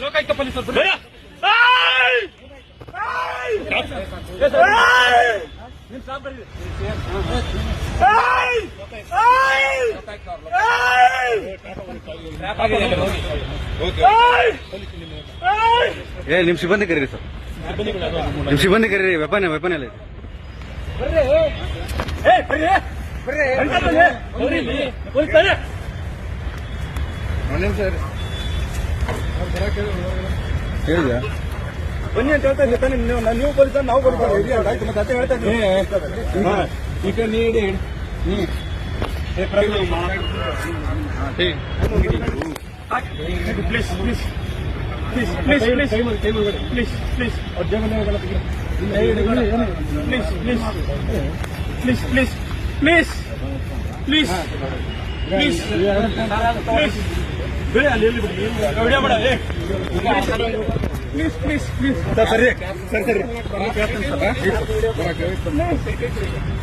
ಲೋಕಾಯುಕ್ತ ಪೊಲೀಸರು ನಿಮ್ ಸಿಬ್ಬಂದಿ ಕರೀರಿ ಸರ್, ನಿಮ್ ಸಿಬ್ಬಂದಿ ಕರೀರಿ. ವೆಪನ್ ಎಲ್ಲ ಇದೆ. ಹೇಳಿದ್ಯಾ ಬನ್ನಿ ಅಂತ ಹೇಳ್ತಾ ಇದ್ದೆ ತಾನೆ ನೀವು ಪೊಲೀಸರು, ನಾವು ಪೊಲೀಸರು. ಆಯ್ತು ಮತ್ತೆ ಅದೇ ಹೇಳ್ತಾ ಇದ್ದೀನಿ. ಈಗ ನೀಡಿ please please please please please please please please please please please please please ಬೇಡ ಅಲ್ಲಿ ಎಲ್ಲಿ ಬಿಡಿ ವಿಡಿಯೋ ಬೇಡ. ಪ್ಲೀಸ್ ಪ್ಲೀಸ್ ಪ್ಲೀಸ್ ಸರ್ ಸರಿ ಸರಿ ಸರಿ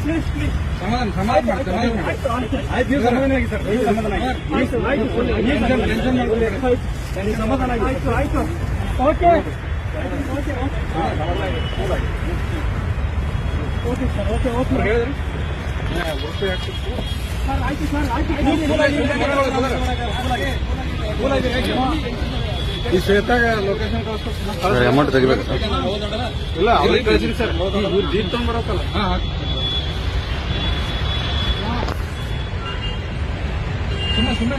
ಪ್ಲೀಸ್ ಪ್ಲೀಸ್ ಸಮಾಧಾನ ಆಯ್ತು. ಸಮಾಧಾನ ಆಗಿ ಸರ್, ಸಮಾಧಾನ ಆಗಿ ಸಮಾಧಾನ ಆಗಿ ಆಯ್ತು ಆಯ್ತು. Okay okay okay sir, okay okay ಹೇಳಿದ್ರಿ ಸರ್. ಆಯ್ತು ಸರ್, ಆಯ್ತು. ಈ ಶ್ವೇತಾಗ ಲೊಕೇಶನ್ ಅಮೌಂಟ್ ತೆಗಿಬೇಕು ಇಲ್ಲ ಅವ್ರಿಗೆ ಕಳಿಸಿರಿ ಸರ್. ಜೀಪ್ ತಗೊಂಡ್ಬರತ್ತಲ್ಲ. ಸುಮ್ಮನೆ